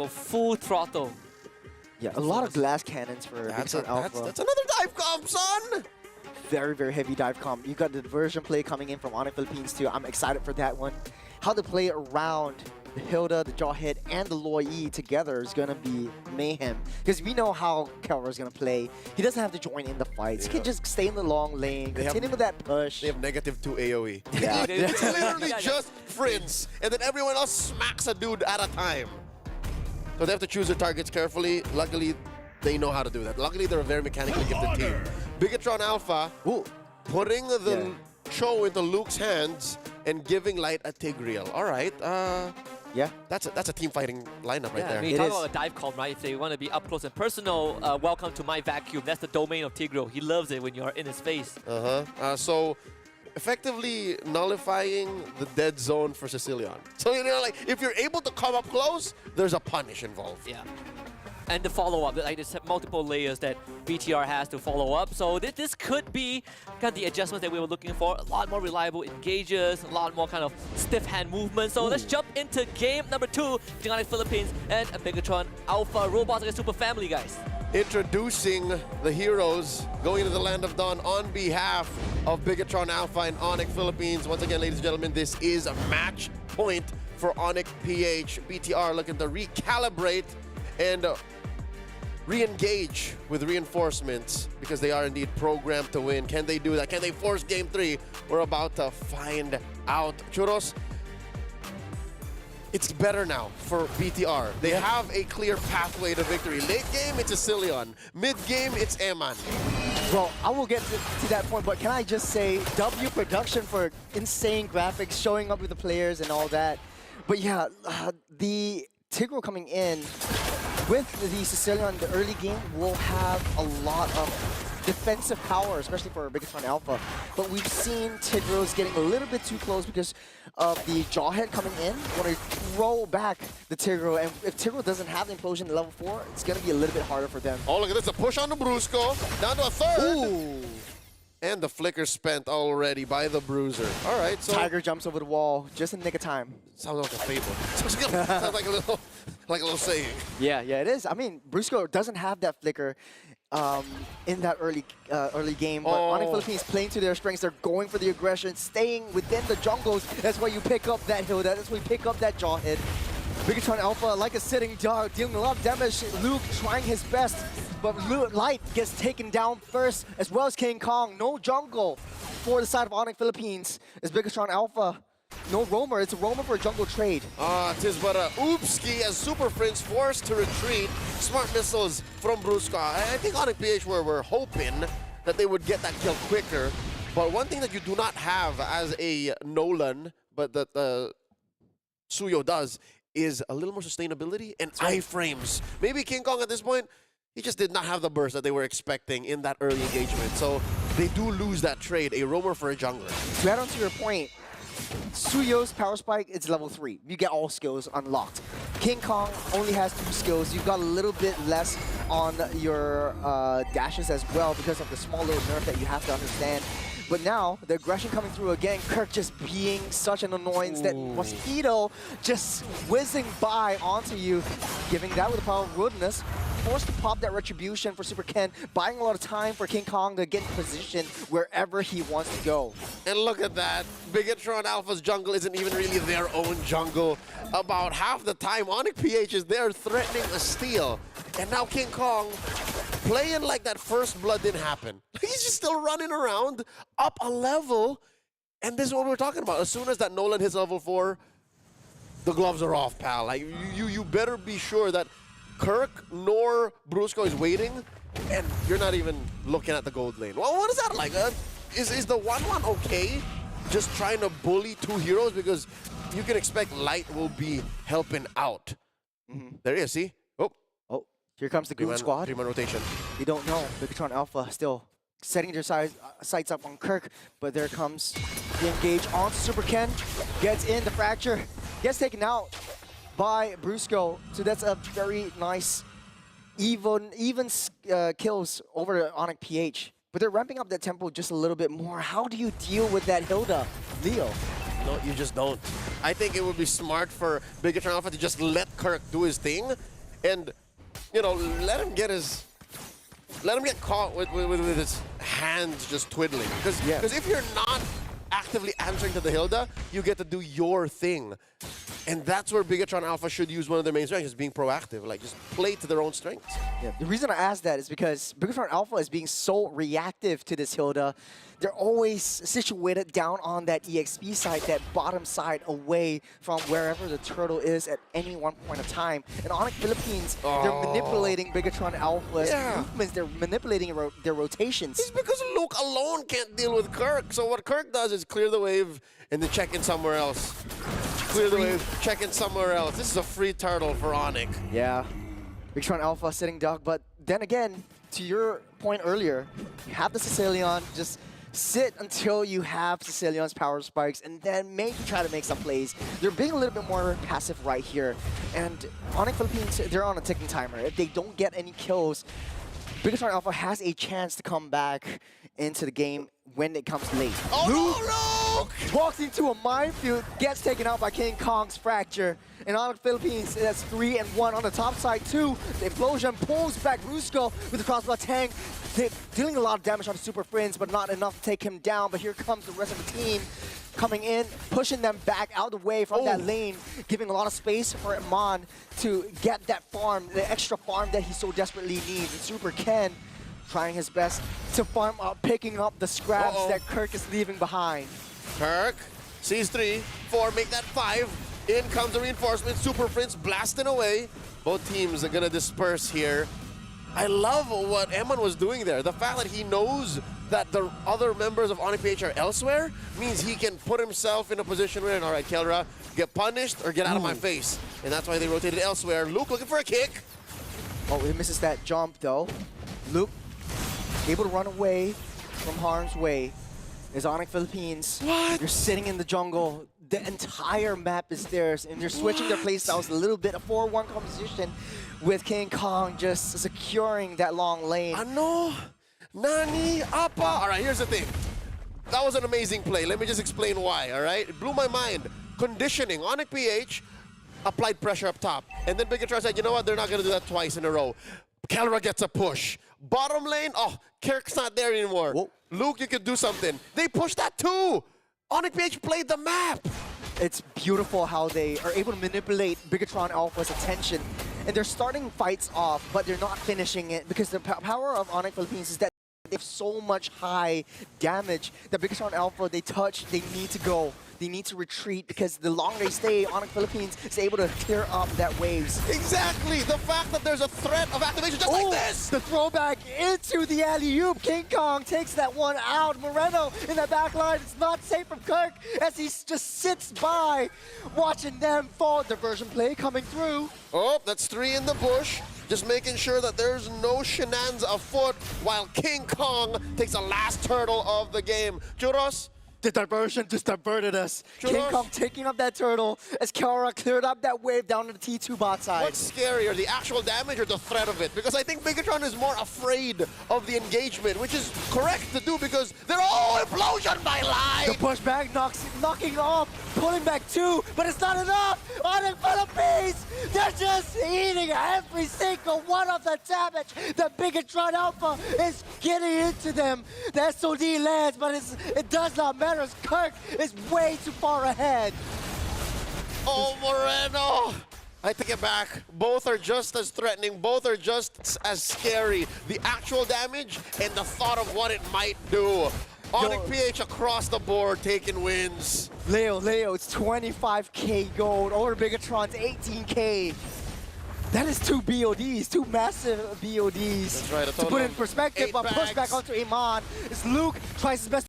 Go full throttle. Yeah, a lot of glass cannons for Bigetron Alpha. That's another dive comp, son! Very, very heavy dive comp. You got the diversion play coming in from Onic Philippines too. I'm excited for that one. How to play around the Hilda, the Jawhead, and the Loi together is gonna be mayhem. Because we know how Kelra is gonna play. He doesn't have to join in the fights. He can just stay in the long lane, continue with that push. They have -2 AoE. Yeah. It's literally just Prince, and then everyone else smacks a dude at a time. So they have to choose their targets carefully. Luckily, they know how to do that. Luckily, they're a very mechanically gifted team. Bigetron Alpha, putting the Cho into Luke's hands and giving light at Tigreal. All right, yeah, that's a team fighting lineup right there. I mean, talk about a dive comp, right? If they want to be up close and personal, welcome to my vacuum. That's the domain of Tigreal. He loves it when you're in his face. So effectively nullifying the dead zone for Sicilian. So, you know, like, if you're able to come up close, there's a punish involved. Yeah. And the follow-up, like there's multiple layers that BTR has to follow up. So this could be kind of the adjustments that we were looking for. A lot more reliable engages, a lot more kind of stiff hand movement. So let's jump into game number 2, between Onic Philippines and Bigetron Alpha. Robots against Super Family, guys. Introducing the heroes going into the Land of Dawn on behalf of Bigetron Alpha and Onic Philippines. Once again, ladies and gentlemen, this is a match point for Onic PH. BTR looking to recalibrate and re-engage with reinforcements because they are indeed programmed to win. Can they do that? Can they force game 3? We're about to find out. Churros, it's better now for BTR. They have a clear pathway to victory. Late game, it's Sicilian. Mid game, it's Eman. Well, I will get to that point, but can I just say W production for insane graphics, showing up with the players and all that. But yeah, the Tigreal coming in with the Sicilian, the early game will have a lot of defensive power, especially for Bigetron Alpha. But we've seen Tigreal's getting a little bit too close because of the Jawhead coming in. Want to throw back the Tigreal, and if Tigreal doesn't have the implosion at level 4, it's going to be a little bit harder for them. Oh, look at this, a push on the Brusco, down to a third. Ooh. And the flicker spent already by the Bruiser. All right, so Tiger jumps over the wall just in the nick of time. sounds like a fable. Sounds like a little saying. Yeah, it is. I mean, Brusco doesn't have that flicker in that early game, but Onic Philippines playing to their strengths. They're going for the aggression, staying within the jungles. That's why you pick up that Hilda. That's why you pick up that Jawhead. Bigetron Alpha, like a sitting dog, dealing a lot of damage. Luke trying his best, but Light gets taken down first, as well as King Kong. No jungle for the side of Onic Philippines. It's Bigetron Alpha. No roamer. It's a roamer for a jungle trade. Tis but a oopski as Super Prince forced to retreat. Smart missiles from Brusco. I think Onic PH were hoping that they would get that kill quicker. But one thing that you do not have as a Nolan, but that Suyo does, is a little more sustainability and iframes. Maybe King Kong at this point, he just did not have the burst that they were expecting in that early engagement. So they do lose that trade, a roamer for a jungler. To add on to your point, Suyo's power spike is level 3. You get all skills unlocked. King Kong only has 2 skills. You've got a little bit less on your dashes as well because of the small little nerf that you have to understand. But now, the aggression coming through again, Kirk just being such an annoyance that Mosquito just whizzing by onto you, giving that with the power of rudeness. Forced to pop that retribution for Super Ken, buying a lot of time for King Kong to get in position wherever he wants to go. And look at that. Bigetron Alpha's jungle isn't even really their own jungle. About half the time, Onic PH is there threatening a steal. And now King Kong playing like that first blood didn't happen. He's just still running around, up a level. And this is what we're talking about. As soon as that Nolan hits level 4, the gloves are off, pal. Like, you better be sure that Kirk nor Brusco is waiting, and you're not even looking at the gold lane. Well, what is that like? Is the 1-1 okay? Just trying to bully 2 heroes because you can expect Light will be helping out. There he is, see? Oh, here comes the Goon Squad. 3-man rotation. They don't know. Bigetron Alpha still setting their sights up on Kirk, but there comes the engage onto Super Ken. Gets in the fracture, gets taken out by Brusco. So that's a very nice, even kills over Onic PH. But they're ramping up that tempo just a little bit more. How do you deal with that Hilda, Leo? No, you just don't. I think it would be smart for Bigetron Alpha to just let Kirk do his thing, and you know, let him get caught with his hands just twiddling. Because if you're not actively answering to the Hilda, you get to do your thing. And that's where Bigetron Alpha should use one of their main strengths, is being proactive, like just play to their own strengths. Yeah, the reason I asked that is because Bigetron Alpha is being so reactive to this Hilda. They're always situated down on that EXP side, that bottom side, away from wherever the turtle is at any one point of time. And Onic Philippines, they're manipulating Bigetron Alpha's movements. They're manipulating their rotations. It's because Luke alone can't deal with Kirk. So what Kirk does is clear the wave and then check in somewhere else. Clear the wave, check in somewhere else. This is a free turtle for Onic. Yeah. Bigetron Alpha sitting duck, but then again, to your point earlier, you have the Sicilian, just sit until you have Sicilian's power spikes and then maybe try to make some plays. They're being a little bit more passive right here. And Onic Philippines, they're on a ticking timer. If they don't get any kills, Bigetron Alpha has a chance to come back into the game when it comes late. Oh, Luke walks into a minefield, gets taken out by King Kong's fracture. And Onic Philippines, that's 3-1 on the top side too. The implosion pulls back Rusko with the crossbow tank, dealing a lot of damage on the Super Friends, but not enough to take him down. But here comes the rest of the team coming in, pushing them back out of the way from that lane, giving a lot of space for Iman to get that farm, the extra farm that he so desperately needs. And Super Ken trying his best to farm up, picking up the scraps that Kirk is leaving behind. Kirk sees 3, 4, make that 5. In comes the reinforcement. Super Prince blasting away. Both teams are going to disperse here. I love what Eman was doing there. The fact that he knows that the other members of Onic PH are elsewhere means he can put himself in a position where, all right, Kelra, get punished or get out of my face. And that's why they rotated elsewhere. Luke looking for a kick. Oh, he misses that jump though. Luke able to run away from harm's way. Is Onic Philippines. They're sitting in the jungle. The entire map is theirs, and they're switching their playstyles a little bit. A 4-1 composition with King Kong just securing that long lane. Ano? Nani? Apa? All right, here's the thing. That was an amazing play. Let me just explain why, all right? It blew my mind. Conditioning. Onic PH applied pressure up top. And then Bigetron said, you know what? They're not going to do that twice in a row. Kelra gets a push. Bottom lane, Kirk's not there anymore. Whoa. Luke, you could do something. They pushed that too. Onic PH played the map. It's beautiful how they are able to manipulate Bigetron Alpha's attention. And they're starting fights off, but they're not finishing it because the power of Onic Philippines is that they have so much high damage that Bigetron Alpha, they touch, they need to go. They need to retreat because the longer they stay, Onic Philippines is able to clear up that waves. Exactly. The fact that there's a threat of activation just like this. The throwback into the alley-oop. King Kong takes that one out. Moreno in the back line. It's not safe from Kirk as he just sits by watching them fall. Diversion play coming through. Oh, that's 3 in the bush. Just making sure that there's no shenanigans afoot while King Kong takes the last turtle of the game. Churros? The diversion just diverted us. King Kong taking up that turtle as Kelra cleared up that wave down to the T2 bot side. What's scarier, the actual damage or the threat of it? Because I think Bigetron is more afraid of the engagement, which is correct to do because they're all implosion by line. The pushback knocking off, pulling back 2, but it's not enough. Onic Philippines, they're just eating every single one of the damage. The Bigetron Alpha is getting into them. The SOD lands, but it does not matter. Kirk is way too far ahead. Oh, Moreno! I take it back. Both are just as threatening. Both are just as scary. The actual damage and the thought of what it might do. Onic PH across the board taking wins. Leo, it's 25K gold over Bigetron's 18K. That is 2 BODs, 2 massive BODs. That's right, a to total put in perspective, 8 but push bags. back onto Iman as Luke tries his best